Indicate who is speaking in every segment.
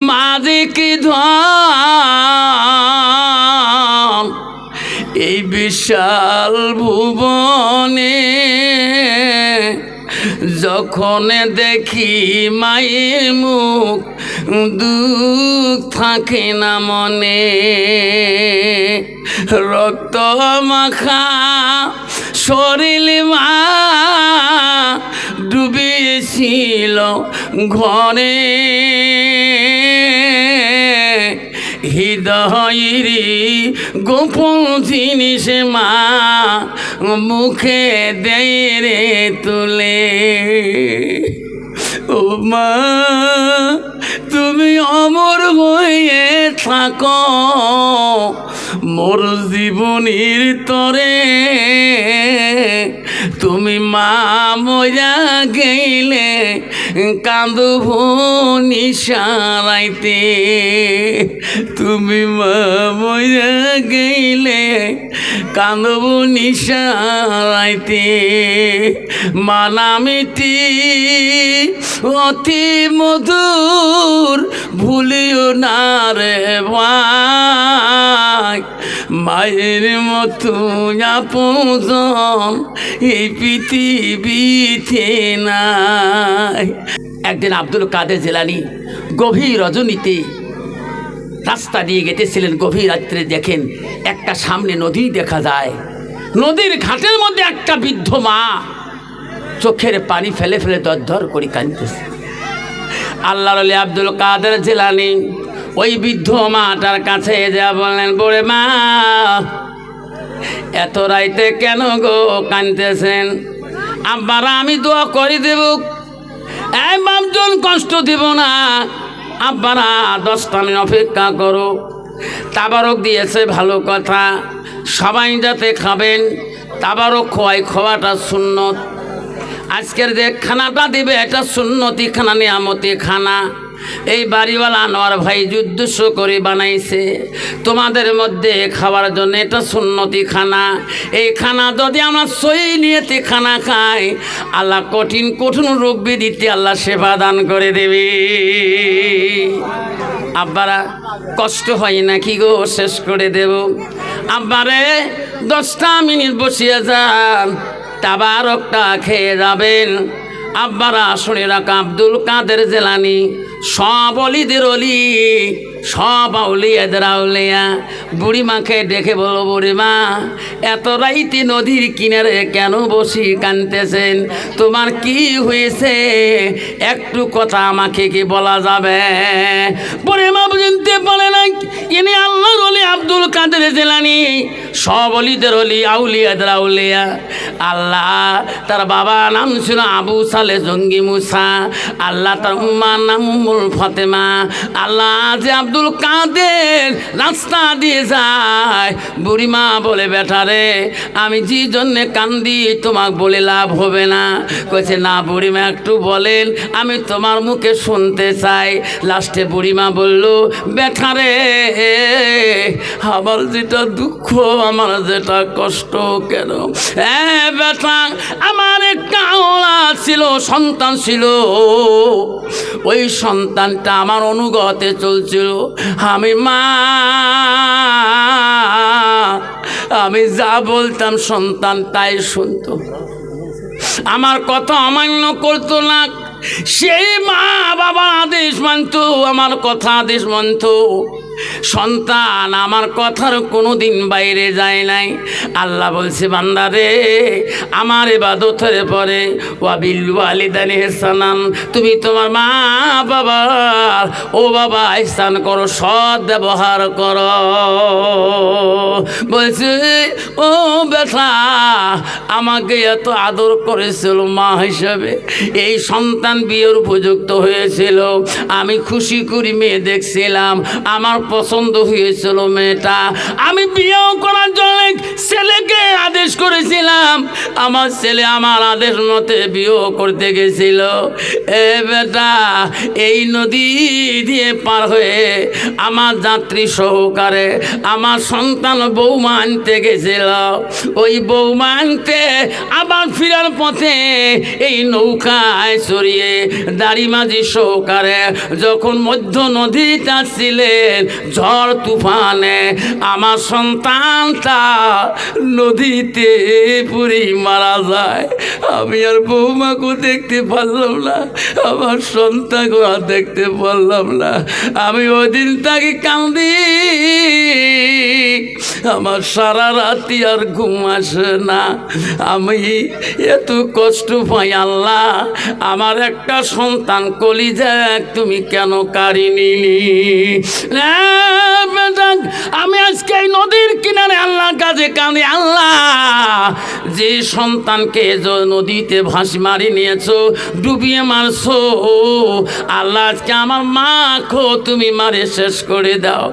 Speaker 1: মাঝে কি ধন এই বিশাল ভুবনে, যখন দেখি মায়ের মুখ দুঃখ থাকে না মনে। রক্ত মাখা শরীর মা ডুবিয়েছিল ঘরে, হৃদয়েরই গোপন জিনিস মা মুখে দেয় রে তুলে। ও মা তুমি অমর হয়ে থাকো মোর জীবনের তরে, তুমি মা মজা গেলে কাঁদব নিশারাইতে, তুমি মা মজা গেলে কাঁদব নিশারাইতে। মা নামটি অতি মধুর ভুলিও না রে ভাই, মায়ের মতো আপন এই পৃথিবীতে নাই। একদিন আব্দুল কাদের জিলানী গভীর রজনীতে রাস্তা দিয়ে গেতেছিলেন। গভীর রাত্রে দেখেন একটা সামনে নদী দেখা যায়। নদীর ঘাটের মধ্যে একটা বৃদ্ধ মা চোখের পানি ফেলে ফেলে দরদর করে কাঁদতেছে। আল্লাহর ওলি আব্দুল কাদের জিলানী ওই বৃদ্ধ মাটার কাছে যা বললেন, বলে মা এত রাইতে কেন গো কাঁদতেছেন? আব্বারা আমি দোয়া করে দেব, এই বাপজন কষ্ট দিব না, আব্বারা 10টা মিনিট অপেক্ষা করো। তাবারক দিয়েছে ভালো কথা, সবাই যাতে খাবেন তাবারক খাওয়াটা সুন্নত। আজকের যে খানাটা দিবে এটা সুন্নতি খানা, নিয়ামতি খানা। এই বাড়িওয়ালা আনোয়ার ভাই যুদ্ধস্ব করে বানাইছে তোমাদের মধ্যে খাওয়ার জন্য, এটা সুন্নতি খানা। এই খানা যদি আমরা সহি নিয়েতে খানা খাই, আল্লাহ কঠিন কঠিন রোগ ব্যাধিতে আল্লাহ সেবা দান করে দেবে। আব্বারা কষ্ট হয় নাকি গো? শেষ করে দেব। আব্বারে 10টা মিনিট বসিয়ে যান, তাবারকটা খেয়ে যাবেন। আব্বারা শুনে রাখ, আব্দুল কাদের জিলানী সব অলিদের অলি, সব আউলিয়াদের আউলিয়া। বুড়িমাকে ডেকে বলো, বুড়িমা এত রাইতে নদীর কিনারে কেন বসি কাঁদতেছেন? তোমার কি হয়েছে? একটু কথা আমাকে কি বলা যাবে? বুড়িমা বুঝতে পারে না ইনি আল্লাহর ওলি আব্দুল কাদের জিলানী, সব অলিদের অলি, আউলিয়াদের আউলিয়া। আল্লাহ তার বাবা নাম ছিল আবু সালে জঙ্গি মুসা, আল্লাহ তার উম্মার নাম উম্মুল ফাতেমা। আল্লাহ যে আব্দুল কাদের রাস্তা দিয়ে যায়, বুড়িমা বলে বেটারে আমি যে জন্যে কান্দি তোমাকে বলে লাভ হবে না। কইছে না বুড়িমা একটু বলেন, আমি তোমার মুখে শুনতে চাই। লাস্টে বুড়িমা বলল, বেটারে আমার যেটা দুঃখ, আমার যেটা কষ্ট কেন বেটা, আমার একটা আওলাদ ছিল, সন্তান ছিল, ওই সন্তানটা আমার অনুগতে চলছিল। আমি মা আমি যা বলতাম সন্তান তাই শুনতো, আমার কথা অমান্য করতো না। সেই মা বাবা আদেশ মানত, আমার কথা আদেশ মানত। সন্তান আমার কথার কোনো দিন বাইরে যায় নাই। আল্লাহ বলছে, বান্দা রে আমার ইবাদতের পরে ওয়াবিল ওয়ালিদাইনি ইহসানান, তুমি তোমার মা বাবা ও বাবা ইহসান করো, সৎ ব্যবহার করো। বলছে ও বেটা, আমাকে এত আদর করেছিল মা হিসাবে, এই সন্তান বিয়ের উপযুক্ত হয়েছিল, আমি খুশি করি মেয়ে দেখছিলাম, আমার পছন্দ হয়েছিল মেয়েটা। আমি বিয়েও করার জন্য ছেলেকে আদেশ করেছিলাম, আমার ছেলে আমার আদেশ মতে বিয়েও করতে গেছিল। এ বেটা, এই নদী দিয়ে পার হয়ে আমার যাত্রী সহকারে আমার সন্তান বৌমা আনতে গেছিল। ওই বৌমা আনতে আবার ফিরার পথে এই নৌকায় চড়িয়ে দাড়িমাঝি সহকারে যখন মধ্য নদীতে ছিলেন, ঝড় তুফানে আমার সন্তানটা নদীতে পুরি মারা যায়। আমি আর বৌমাকেও দেখতে পারলাম না, আমার সন্তানকেও আর দেখতে পারলাম না। আমি ওই দিন তাকে কান্দি, আমার সারা রাতি আর ঘুম আসে না। আমি এত কষ্ট পাই আল্লাহ, আমার একটা সন্তান কলিজা তুমি কেন কাড়ি নিলি? আমি আজকে এই নদীর কিনারে আল্লাহর কাছে কাঁদি, আল্লাহ যে সন্তানকে নদীতে ভাসি মারি নিয়েছো, ডুবিয়ে মারছো, আল্লাহ আজকে আমার মাকে তুমি মারে শেষ করে দাও।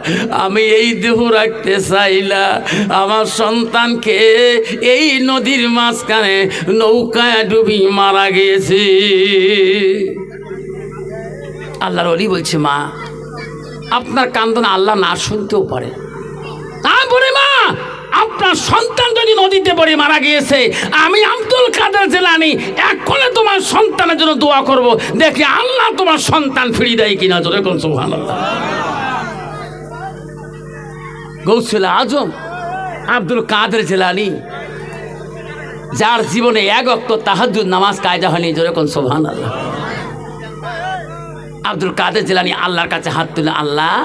Speaker 1: আমি এই দেহ রাখতে চাইলা, আমার সন্তানকে এই নদীর মাঝখানে নৌকায় ডুবি মারা গেছে। আল্লাহর ওলি বলছে, মা আপনার কান্দন আল্লাহ না শুনতেও পারে। তারপরে মা, আপনার সন্তান যদি নদীতে পড়ে মারা গিয়েছে, আমি আব্দুল কাদের জিলানী এক্ষণে তোমার সন্তানের জন্য দোয়া করব, দেখি আল্লাহ তোমার সন্তান ফিরিয়ে দেয় কিনা। জোরে কোন সুবহানাল্লাহ। গৌসুল আজম আব্দুল কাদের জিলানী, যার জীবনে এক ওয়াক্ত তাহাজ্জুদ নামাজ কায়দা হয়নি। জোরে কোন সুবহানাল্লাহ। আব্দুল কাদের জিলানী আল্লাহর কাছে হাত তুলে, আল্লাহ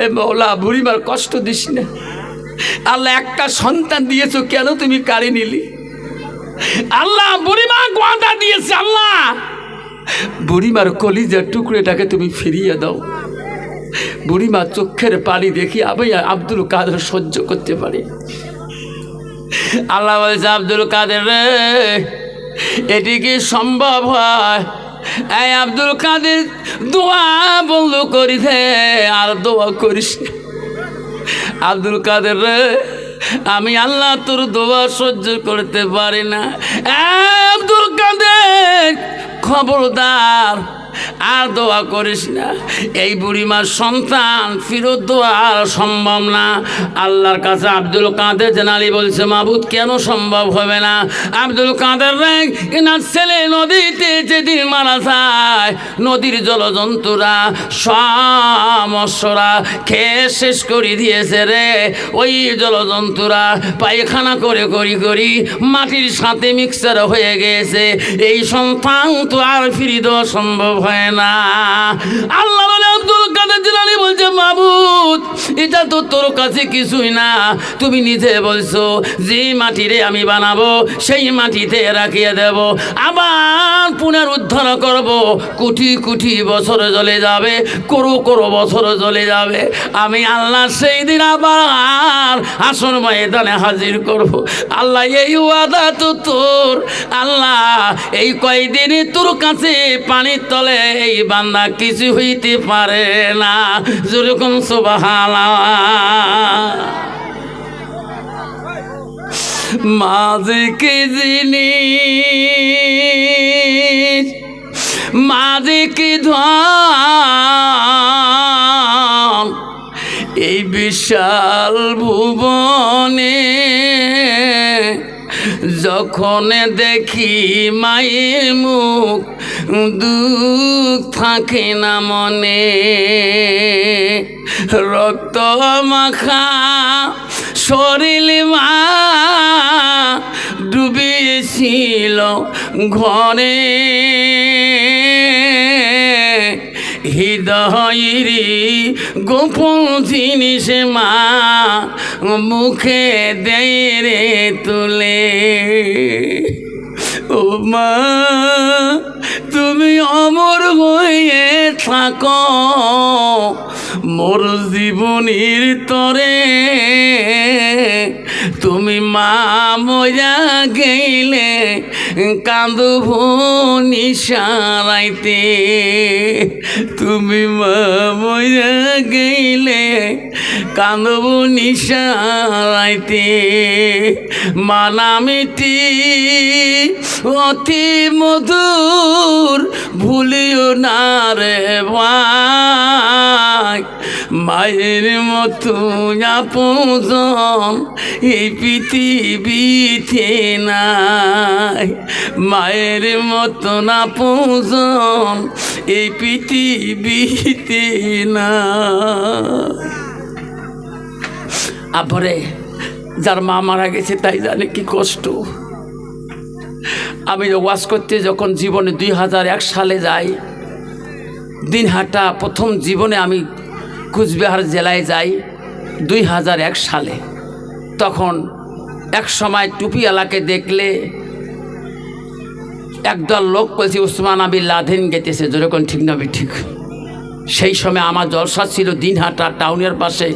Speaker 1: এ মওলা, বুড়িমার কষ্ট দিস না আল্লাহ, একটা সন্তান দিয়েছো কেন তুমি কাড়ি নিলি? আল্লাহ বুড়িমা ওয়াদা দিয়েছে, আল্লাহ বুড়িমার কলিজার টুকরোটাকে তুমি ফিরিয়ে দাও। বুড়িমা চোখের পানি দেখি আমি আব্দুল কাদের সহ্য করতে পারি। আল্লাহ বলেছে, আব্দুল কাদের রে, এটি কি সম্ভব হয়? এই আব্দুল কাদের দোয়া বন্ধ করিতে আর দোয়া করিস। আব্দুল কাদের রে, আমি আল্লাহ তোর দোয়া সহ্য করতে পারি না। আব্দুল কাদের খবরদার আর দোয়া করিস না, এই বুড়িমার সন্তান ফিরত দোয়া আর সম্ভব না। আল্লাহর কাছে আব্দুল কাদের জিলানী বলছে, মাবুদ কেন সম্ভব হবে না? আব্দুল কাদের রে, এনার ছেলে নদীতে যেদিন মারা যায়, নদীর জলজন্তুরা সমস্যরা খেয়ে শেষ করে দিয়েছে রে। ওই জলজন্তুরা পায়খানা করে করি মাটির সাথে মিক্সার হয়ে গেছে। এই সন্তান তো আর ফিরিয়ে দেওয়া সম্ভব হয় না। আল্লাহ বলে, আব্দুল কাদের জিলানী বলছে, মাবুদ এটা তো তোর কাছে কিছুই না, তুমি নিজে বলছো যে মাটিরে আমি বানাবো সেই মাটিতে রাখিয়ে দেব, আবার পুনরুদ্ধার করব। কোটি কোটি বছর চলে যাবে, করো বছর চলে যাবে, আমি আল্লাহ সেই দিন আবার আসর ময়দানে হাজির করব। আল্লাহ এই ওয়াদা তো তোর, আল্লাহ এই কয়দিনই তোর কাছে পানির তলে এই বান্দা কিছু হইতে পারে না। যেরকম সুবহানাল্লাহ। মাঝে কি জিনিস, মাঝে কি ধন, এই বিশাল ভুবনে যখন দেখি মায়ের মুখ, দুঃখ থাকে না মনে। রক্ত মাখা শরীর মা ডুবিয়েছিল ঘরে, হৃদয়েরই গোপন জিনিস মা মুখে দেয় রে তুলে। ও মা তুমি অমর হয়ে থাকো, মোর জীবনীর তরে তুমি মা মজা গেলে কাঁদব নিশারাইতে, তুমি মা মজা গেলে কাঁদব নিশারাইতে। মা নামটি অতি মধুর ভুলিও না রে ভাই, মায়ের মতো আপন এই পৃথিবীতে নাই, মায়ের মতো আপন এই পৃথিবীতে না। আপরে যার মা মারা গেছে তাই জানে কি কষ্ট। আমি ওয়াজ করতে যখন জীবনে 2001 সালে যাই, দিনহাটা প্রথম জীবনে আমি কুচবিহার জেলায় যাই 2001 সালে। তখন এক সময় টুপিওয়ালাকে দেখলে একদল লোক বলছে উসমান বিন লাদেন গেতেছে, যেরকম ঠিক না ঠিক। সেই সময় আমার জলসা ছিল দিনহাটা টাউনের পাশে,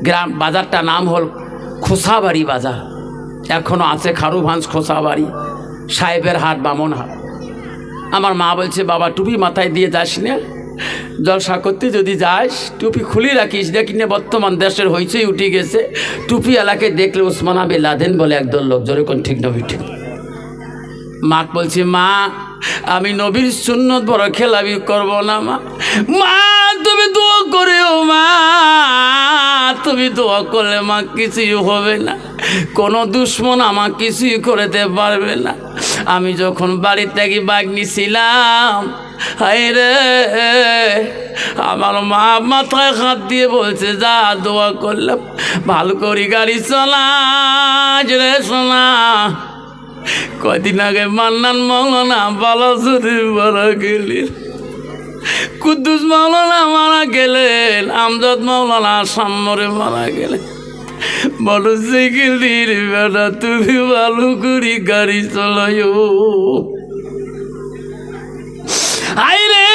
Speaker 1: গ্রাম বাজারটা নাম হল খোসাবাড়ি বাজার, এখনও আছে খারুভাঞ্জ খোসাবাড়ি, সাহেবের হাট, বামন হাট। আমার মা বলছে বাবা টুপি মাথায় দিয়ে যাস না, জলসা করতে যদি যাস টুপি খুলে রাখিস, দেখি না বর্তমান দেশের হইচই উঠে গেছে, টুপিওয়ালাকে দেখলে উসমান বিন লাদেন বলে একদল লোক, যেরকম ঠিক নবী ঠিক। মা বলছে মা আমি নবীর সুন্নত বড় খেলাবি করব না মা, মা তুমি দোয়া করেও মা, তুমি দোয়া করলে মা কিছুই হবে না, কোনো দুশ্মন আমার কিছুই করতে পারবে না। আমি যখন বাড়ি থেকে বাইক নিছিলাম, হায় রে আমার মা মাথায় হাত দিয়ে বলছে যা দোয়া করলাম ভালো করি গাড়ি চালাস রে সোনা। কদিন আগে মান্নান মৌলানা বালাসুরি মারা গেলেন, কুদ্দুস মৌলানা মারা গেলেন, আমজাদ মৌলানা সাম্মরে মারা গেলেন। মোটরসাইকেল দিয়ে বেটা তুমি ভালো করি গাড়ি চালাইও। আইরে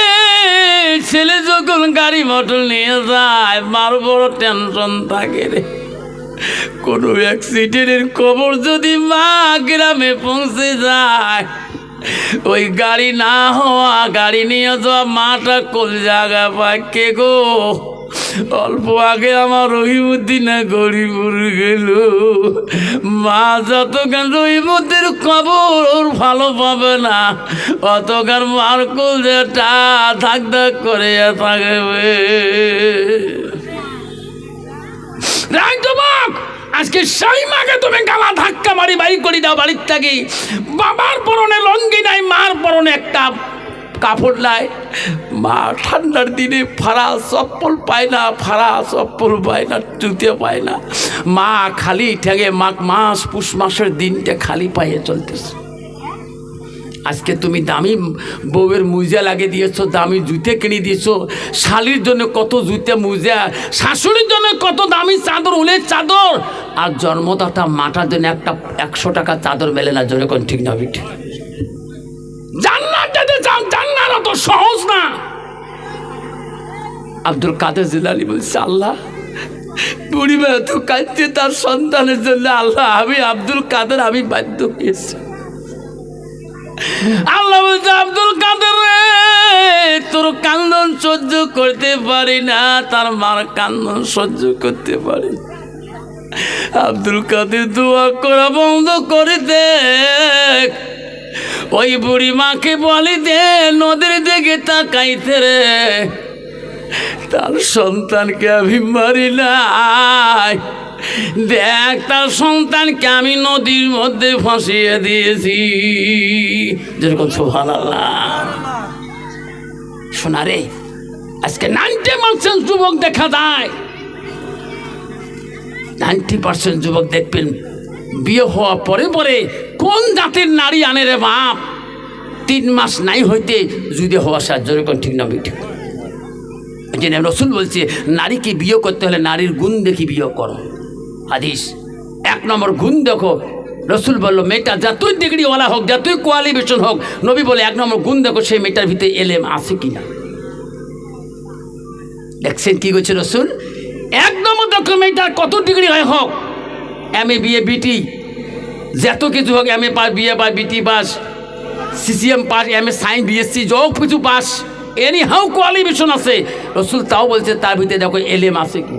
Speaker 1: ছেলে যখন গাড়ি মোটর নিয়ে যায় মার বড় টেনশন থাকে রে, কোনো অ্যাক্সিডেন্টের খবর যদি মা গ্রামে পৌঁছে যায়, ওই গাড়ি না হওয়া গাড়ি নিয়ে যাওয়া মাটা কোল জায়গা পায় কে গো। অল্প আগে আমার রহিমুদ্দিনা গরিপুর গেল, মা যতক্ষণ রহিমুদ্দির খবর ভালো পাবে না অতক্ষণ মার কোল যেটা ধাক ধাক করে থাকবে। আজকে সেই মাকে তুমি গালা ধাক্কা মারি বাড়ি করে দাও বাড়ির থেকে, বাবার পরনে লঙ্গি নাই, মার পরনে একটা কাপড় নাই, মা ঠান্ডার দিনে ফাড়া চপ্পল পায় না, ফাড়া চপ্পল পায় না, জুতে পায় না, মা খালি ঠেগে মাস পুষ মাসের দিনটা খালি পায়ে চলতেছে। আজকে তুমি দামি বউয়ের মুজা লাগিয়ে দিয়েছো, দামি জুতে কিনে দিয়েছো, শালির জন্য কত জুতে মুজা, শাশুড়ির জন্য কত দামি চাদর, উলের চাদর, আর জন্মদাতা মাটার জন্য একটা 100 টাকা চাদর মেলে না, যেরকম ঠিক না ঠিক। জান্নাত যেতে চাও, জান্নাত অত সহজ না। আব্দুল কাদের জিলানী বলছে আল্লাহ বুড়িমা এত কাঁদছে তার সন্তানের জন্য, আল্লাহ আমি আব্দুল কাদের আমি বাধ্য হয়েছি। আল্লাহ বলছে আব্দুল কাদের রে তোর কান্দন সহ্য করতে পারি না, তার মার কান্দন সহ্য করতে পারি। আব্দুল কাদের দোয়া করা বন্ধ করে দে, ওই বুড়ি মাকে বলি দে নদীর দিকে তাকাইতে রে, তার সন্তানকে আমি মারি নাই, দেখ তার সন্তানকে আমি নদীর মধ্যে ফাঁসিয়ে দিয়েছি। যেরকম সুবহানাল্লাহ। শোনা রে আজকে 90% যুবক দেখা যায়, 90% যুবক দেখবেন বিয়ে হওয়া পরে পরে কোন জাতির নারী আনে রে বাপ, 3 মাস নাই হইতে যদি হওয়া সাহায্য, যেরকম ঠিক না ঠিক। রসুল বলছে নারীকে বিয়ে করতে হলে নারীর গুণ দেখি বিয়ে করো। হাদিস 1 নম্বর গুণ দেখো। রসুল বললো মেয়েটা যতই ডিগ্রিওয়ালা হোক, যতই কোয়ালিফিকেশন হোক, নবী বলে 1 নম্বর গুণ দেখো সেই মেয়েটার ভিতরে এলেম আছে কিনা। দেখছেন কি করছে রসুল? একদম দেখুন মেয়েটার কত ডিগ্রি হয় হোক, এম এ বিএ বিটি যত কিছু হোক, M A pass, BA pass, BT pass, CCM pass, M A science, BSc যোগ কিছু পাস, এনি হাউ কোয়ালিফিকেশন আছে, রসুল তাও বলছে তার ভিতরে দেখো এলেম আছে কি।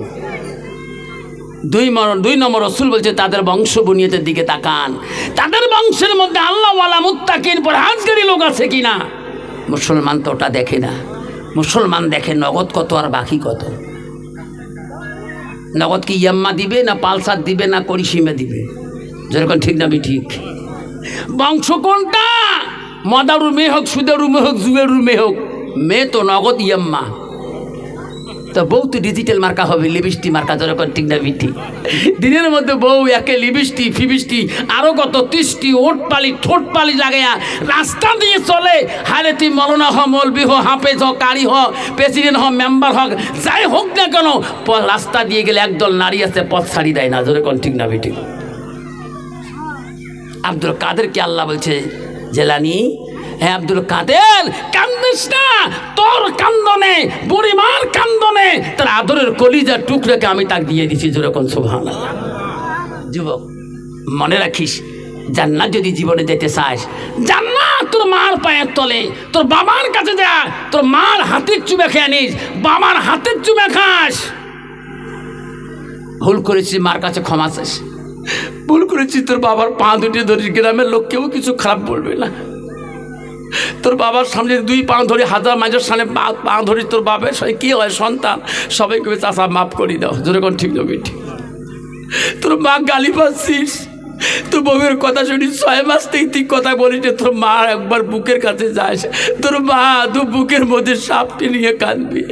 Speaker 1: 2 নম্বর রসুল বলছে তাদের বংশ বুনিয়াদের দিকে তাকান, তাদের বংশের মধ্যে আল্লাহওয়ালা মুত্তাকিন পরহেজগারী লোক আছে কিনা। মুসলমান তো ওটা দেখে না, মুসলমান দেখে নগদ কত আর বাকি কত। নগদ কি ইয়াম্মা দিবে না পালসার দিবে না করিসিমে দিবে, যেরকম ঠিক না ঠিক। বংশ কোনটা? মদারুর মেয়ে হোক, সুদেরুর মেয়ে হোক, জুয়েরুর মেয়ে হোক, মেয়ে তো নগদ ইয়াম্মা। তো বউ তো ডিজিটাল মার্কা হবে, লিপস্টিক মার্কা, যেরকম ঠিক না ঠিক। দিনের মধ্যে বউ একে লিপস্টিক ফিবিস্টিক আরও কত 30টি ওটপালি ঠোঁটপালি লাগাইয়া রাস্তা দিয়ে চলে। হারে তুই মৌলানা হ, মৌলবি হ, হাফেজ হ, কারি হ, প্রেসিডেন্ট হ, মেম্বার হোক, যাই হোক না কেন, রাস্তা দিয়ে গেলে একদল নারী আছে পথ ছাড়ি দেয় না, যেরকম ঠিক না ঠিক। আব্দুল কাদেরকে আল্লাহ বলছে জেলানি, হ্যাঁ আব্দুল কাদের কান্দিস না, তোর কান্দনে বুড়িমার কান্দনে তার আদরের কলিজার টুকরাকে আমি তাকে দিয়ে দিছি, যেরকম সুবহানাল্লাহ। যুবক মনে রাখিস, জান্নাত যদি জীবনে যেতে চাস, জান্নাত তোর মার পায়ের তলে, তোর বাবার কাছে যা, তোর মার হাতের চুমে খেয়ে নিস, বাবার হাতের চুমে খাস। ভুল করেছিস, মার কাছে ক্ষমা চাস। ভুল করেছিস, তোর বাবার পা দুটি ধরিস, গ্রামের লোক কেউ কিছু খারাপ বলবে না। তোর বাবার সামনে 2 পা ধরে, হাজার মাঝের সামনে পা ধরিস, তোর বাবার সঙ্গে কী হয় সন্তান সবাইকে চাষা মাফ করি দাও, যেরকম ঠিক না ঠিক। তোর মা গালি পাচ্ছিস, তোর বউয়ের কথা শুনিস, 6 মাস থেকে তুই কথা বলিস, তোর মা একবার বুকের কাছে যাস, তোর মা তো বুকের মধ্যে সাপটি নিয়ে কাঁদবি।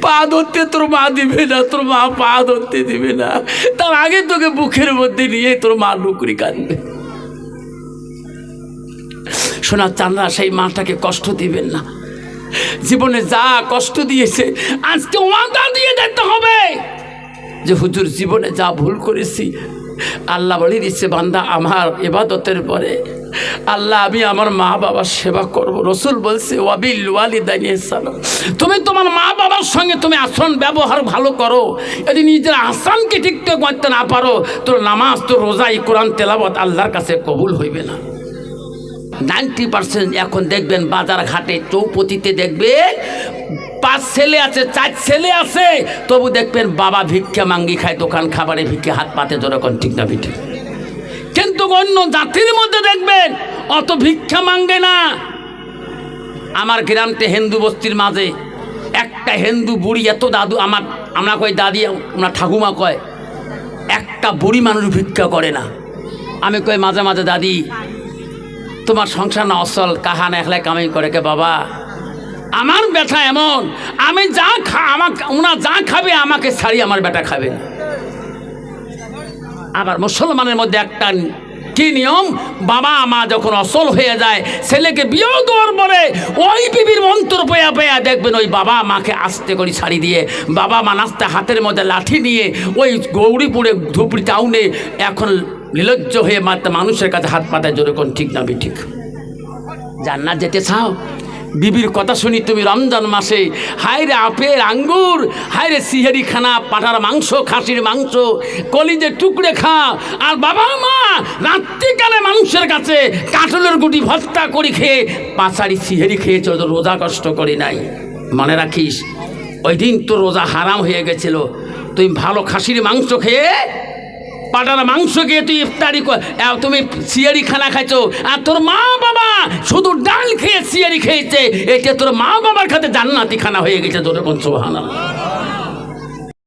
Speaker 1: পা ধরতে তোর মা দিবে না, তোর মা পা ধরতে দিবে না, তার আগে তোকে বুকের মধ্যে নিয়ে তোর মা লুকরি কাঁদবে। শোনা চান্দা, সেই মাটাকে কষ্ট দিবেন না। জীবনে যা কষ্ট দিয়েছে আজকে ওয়াদা দিয়ে যেতে হবে যে হুজুর জীবনে যা ভুল করেছি, আল্লাহ বলে দিচ্ছে বান্দা আমার ইবাদতের পরে আল্লাহ আমি আমার মা বাবার সেবা করব। রসুল বলছে ওয়াবিল ওয়ালিদাইনি ইহসানা, তুমি তোমার মা বাবার সঙ্গে তুমি আচরণ ব্যবহার ভালো করো। যদি নিজের আচরণকে ঠিকঠাক করতে না পারো, তোর নামাজ, তোর রোজা, কোরআন তেলাওয়াত আল্লাহর কাছে কবুল হইবে না। 90% এখন দেখবেন বাজার ঘাটে চৌপতিতে দেখবেন 5 ছেলে আছে, 4 ছেলে আছে, তবু দেখবেন বাবা ভিক্ষা মাঙ্গি খায়, দোকান খাবারে ভিক্ষা হাত পাতে, যেরকম ঠিক না ঠিক। কিন্তু অন্য জাতির মধ্যে দেখবেন অত ভিক্ষা মাঙ্গে না। আমার গ্রামতে হিন্দু বস্তির মাঝে একটা হিন্দু বুড়ি, এত দাদু, আমরা কয় দাদি, আমরা ঠাকুমা কয়, একটা বুড়ি মানুষ ভিক্ষা করে না। আমি কই মাঝে মাঝে দাদি তোমার সংসার না অসল, কাহান একলাই কামাই করে কে বাবা, আমার বেটা এমন, আমি যা ওনা যা খাবে আমাকে ছাড়ি আমার বেটা খাবে না। আবার মুসলমানের মধ্যে একটা কি নিয়ম, বাবা মা যখন অসল হয়ে যায়, ছেলেকে বিয়েও দেওয়ার পরে ওই বিবির মন্ত্র পেয়া পেয়া দেখবেন ওই বাবা মাকে আস্তে করে ছাড়ি দিয়ে, বাবা মা নাস্তা হাতের মধ্যে লাঠি নিয়ে ওই গৌরীপুরে ধুপড়ি টাউনে এখন নিলজ্জ হয়ে মানুষের কাছে হাত পাতায়, যেরকম ঠিক না ঠিক। জান্নাত যেতে চাও, বিবির কথা শুনি তুমি রমজান মাসে হায়রে আপেল আঙ্গুর, হায়রে সিহেরি খানা, পাঠার মাংস, খাসির মাংস, কলিজের টুকরে খা। আর বাবা মা রাত্রিকালে মানুষের কাছে কাঁঠালের গুটি ভর্তা করে খেয়ে পাঁচারি সিহেরি খেয়েছ, রোজা কষ্ট করি নাই। মনে রাখিস ওই দিন তোর রোজা হারাম হয়ে গেছিল। তুই ভালো খাসির মাংস খেয়ে, পাটার মাংস খেয়ে তুই ইফতারি, তুমি সিয়ারি খানা খাইছো, আর তোর মা বাবা শুধু ডাল খেয়ে সিয়ারি খেয়েছে, এটা তোর মা বাবার খাতে জান্নাতি খানা হয়ে গেছে, তোর কোন সুবহানাল্লাহ।